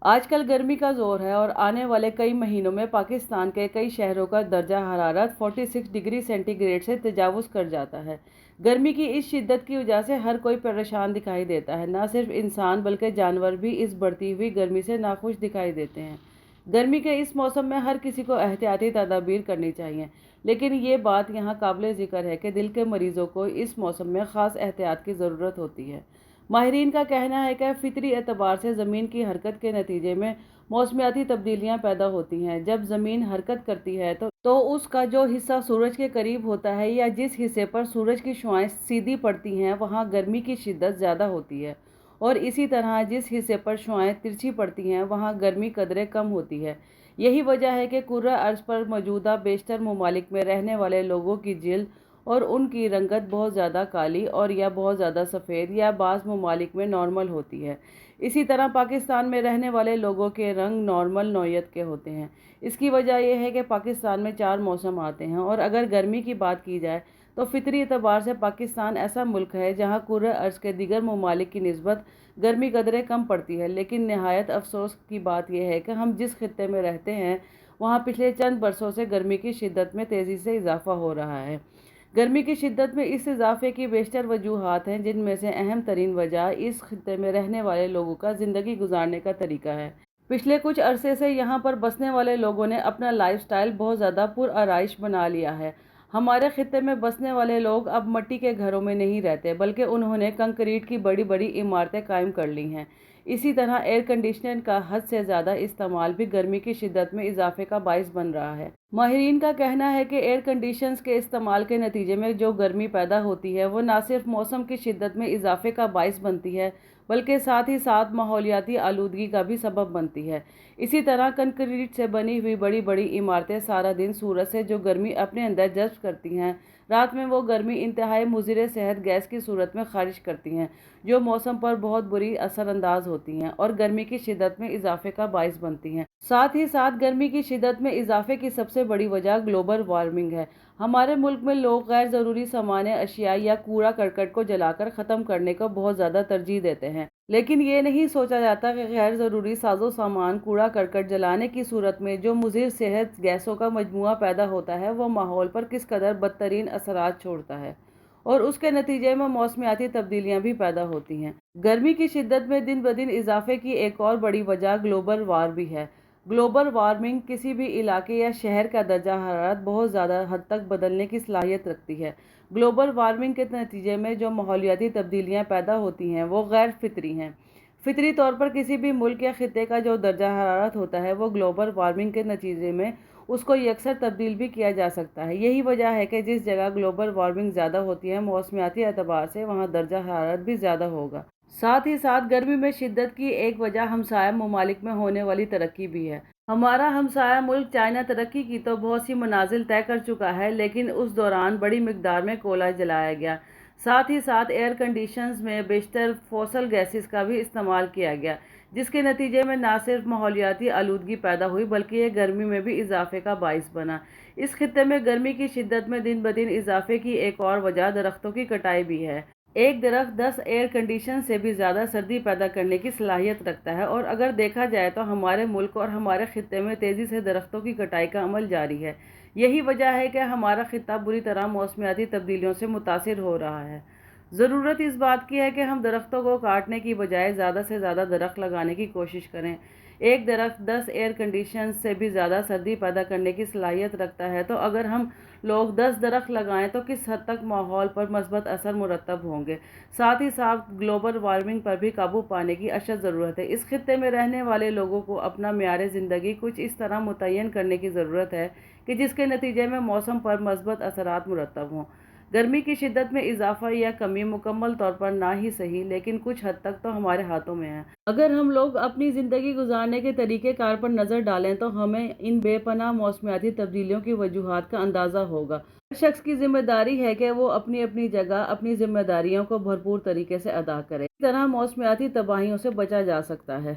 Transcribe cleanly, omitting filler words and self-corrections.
آج کل گرمی کا زور ہے اور آنے والے کئی مہینوں میں پاکستان کے کئی شہروں کا درجہ حرارت 46 ڈگری سینٹی گریڈ سے تجاوز کر جاتا ہے۔ گرمی کی اس شدت کی وجہ سے ہر کوئی پریشان دکھائی دیتا ہے۔ نہ صرف انسان بلکہ جانور بھی اس بڑھتی ہوئی گرمی سے ناخوش دکھائی دیتے ہیں۔ گرمی کے اس موسم میں ہر کسی کو احتیاطی تدابیر کرنی چاہیے، لیکن یہ بات یہاں قابل ذکر ہے کہ دل کے مریضوں کو اس موسم میں خاص احتیاط کی ضرورت ہوتی ہے۔ ماہرین کا کہنا ہے کہ فطری اعتبار سے زمین کی حرکت کے نتیجے میں موسمیاتی تبدیلیاں پیدا ہوتی ہیں۔ جب زمین حرکت کرتی ہے تو اس کا جو حصہ سورج کے قریب ہوتا ہے یا جس حصے پر سورج کی شعاعیں سیدھی پڑتی ہیں وہاں گرمی کی شدت زیادہ ہوتی ہے، اور اسی طرح جس حصے پر شعاعیں ترچھی پڑتی ہیں وہاں گرمی قدرے کم ہوتی ہے۔ یہی وجہ ہے کہ کرۂ ارض پر موجودہ بیشتر ممالک میں رہنے والے لوگوں کی جلد اور ان کی رنگت بہت زیادہ کالی اور یا بہت زیادہ سفید یا بعض ممالک میں نارمل ہوتی ہے۔ اسی طرح پاکستان میں رہنے والے لوگوں کے رنگ نارمل نوعیت کے ہوتے ہیں۔ اس کی وجہ یہ ہے کہ پاکستان میں 4 موسم آتے ہیں، اور اگر گرمی کی بات کی جائے تو فطری اعتبار سے پاکستان ایسا ملک ہے جہاں کرۂ ارض کے دیگر ممالک کی نسبت گرمی قدرے کم پڑتی ہے، لیکن نہایت افسوس کی بات یہ ہے کہ ہم جس خطے میں رہتے ہیں وہاں پچھلے چند برسوں سے گرمی کی شدت میں تیزی سے اضافہ ہو رہا ہے۔ گرمی کی شدت میں اس اضافے کی بیشتر وجوہات ہیں، جن میں سے اہم ترین وجہ اس خطے میں رہنے والے لوگوں کا زندگی گزارنے کا طریقہ ہے۔ پچھلے کچھ عرصے سے یہاں پر بسنے والے لوگوں نے اپنا لائف سٹائل بہت زیادہ پر آرائش بنا لیا ہے۔ ہمارے خطے میں بسنے والے لوگ اب مٹی کے گھروں میں نہیں رہتے، بلکہ انہوں نے کنکریٹ کی بڑی بڑی عمارتیں قائم کر لی ہیں۔ اسی طرح ایئر کنڈیشنر کا حد سے زیادہ استعمال بھی گرمی کی شدت میں اضافے کا باعث بن رہا ہے۔ ماہرین کا کہنا ہے کہ ایئر کنڈیشنرز کے استعمال کے نتیجے میں جو گرمی پیدا ہوتی ہے وہ نہ صرف موسم کی شدت میں اضافے کا باعث بنتی ہے بلکہ ساتھ ہی ساتھ ماحولیاتی آلودگی کا بھی سبب بنتی ہے۔ اسی طرح کنکریٹ سے بنی ہوئی بڑی بڑی عمارتیں سارا دن سورج سے جو گرمی اپنے اندر جذب کرتی ہیں، رات میں وہ گرمی انتہائی مضر صحت گیس کی صورت میں خارج کرتی ہیں، جو موسم پر بہت بری اثر انداز ہوتی ہیں اور گرمی کی شدت میں اضافے کا باعث بنتی ہیں۔ ساتھ ہی ساتھ گرمی کی شدت میں اضافے کی سب سے بڑی وجہ گلوبل وارمنگ ہے۔ ہمارے ملک میں لوگ غیر ضروری سامان اشیاء یا کوڑا کرکٹ کو جلا کر ختم کرنے کو بہت زیادہ ترجیح دیتے ہیں، لیکن یہ نہیں سوچا جاتا کہ غیر ضروری ساز و سامان کوڑا کرکٹ جلانے کی صورت میں جو مضر صحت گیسوں کا مجموعہ پیدا ہوتا ہے وہ ماحول پر کس قدر بدترین اثرات چھوڑتا ہے، اور اس کے نتیجے میں موسمیاتی تبدیلیاں بھی پیدا ہوتی ہیں۔ گرمی کی شدت میں دن بدن اضافے کی ایک اور بڑی وجہ گلوبل وار بھی ہے۔ گلوبل وارمنگ کسی بھی علاقے یا شہر کا درجہ حرارت بہت زیادہ حد تک بدلنے کی صلاحیت رکھتی ہے۔ گلوبل وارمنگ کے نتیجے میں جو ماحولیاتی تبدیلیاں پیدا ہوتی ہیں وہ غیر فطری ہیں۔ فطری طور پر کسی بھی ملک یا خطے کا جو درجہ حرارت ہوتا ہے وہ گلوبل وارمنگ کے نتیجے میں اس کو یکسر تبدیل بھی کیا جا سکتا ہے۔ یہی وجہ ہے کہ جس جگہ گلوبل وارمنگ زیادہ ہوتی ہے موسمیاتی اعتبار سے وہاں درجہ حرارت بھی زیادہ ہوگا۔ ساتھ ہی ساتھ گرمی میں شدت کی ایک وجہ ہمسایہ ممالک میں ہونے والی ترقی بھی ہے۔ ہمارا ہمسایہ ملک چائنا ترقی کی تو بہت سی منازل طے کر چکا ہے، لیکن اس دوران بڑی مقدار میں کوئلہ جلایا گیا۔ ساتھ ہی ساتھ ایئر کنڈیشنرز میں بیشتر فوسل گیسز کا بھی استعمال کیا گیا، جس کے نتیجے میں نہ صرف ماحولیاتی آلودگی پیدا ہوئی بلکہ یہ گرمی میں بھی اضافے کا باعث بنا۔ اس خطے میں گرمی کی شدت میں دن بدن اضافے کی ایک اور وجہ درختوں کی کٹائی بھی ہے۔ ایک درخت 10 ایئر کنڈیشن سے بھی زیادہ سردی پیدا کرنے کی صلاحیت رکھتا ہے، اور اگر دیکھا جائے تو ہمارے ملک اور ہمارے خطے میں تیزی سے درختوں کی کٹائی کا عمل جاری ہے۔ یہی وجہ ہے کہ ہمارا خطہ بری طرح موسمیاتی تبدیلیوں سے متاثر ہو رہا ہے۔ ضرورت اس بات کی ہے کہ ہم درختوں کو کاٹنے کی بجائے زیادہ سے زیادہ درخت لگانے کی کوشش کریں۔ ایک درخت 10 ایئر کنڈیشنز سے بھی زیادہ سردی پیدا کرنے کی صلاحیت رکھتا ہے، تو اگر ہم لوگ 10 درخت لگائیں تو کس حد تک ماحول پر مثبت اثر مرتب ہوں گے۔ ساتھ ہی ساتھ گلوبل وارمنگ پر بھی قابو پانے کی اشد ضرورت ہے۔ اس خطے میں رہنے والے لوگوں کو اپنا معیار زندگی کچھ اس طرح متعین کرنے کی ضرورت ہے کہ جس کے نتیجے میں موسم پر مثبت اثرات مرتب ہوں۔ گرمی کی شدت میں اضافہ یا کمی مکمل طور پر نہ ہی صحیح، لیکن کچھ حد تک تو ہمارے ہاتھوں میں ہے۔ اگر ہم لوگ اپنی زندگی گزارنے کے طریقہ کار پر نظر ڈالیں تو ہمیں ان بے پناہ موسمیاتی تبدیلیوں کی وجوہات کا اندازہ ہوگا۔ ہر شخص کی ذمہ داری ہے کہ وہ اپنی اپنی جگہ اپنی ذمہ داریوں کو بھرپور طریقے سے ادا کرے۔ اس طرح موسمیاتی تباہیوں سے بچا جا سکتا ہے۔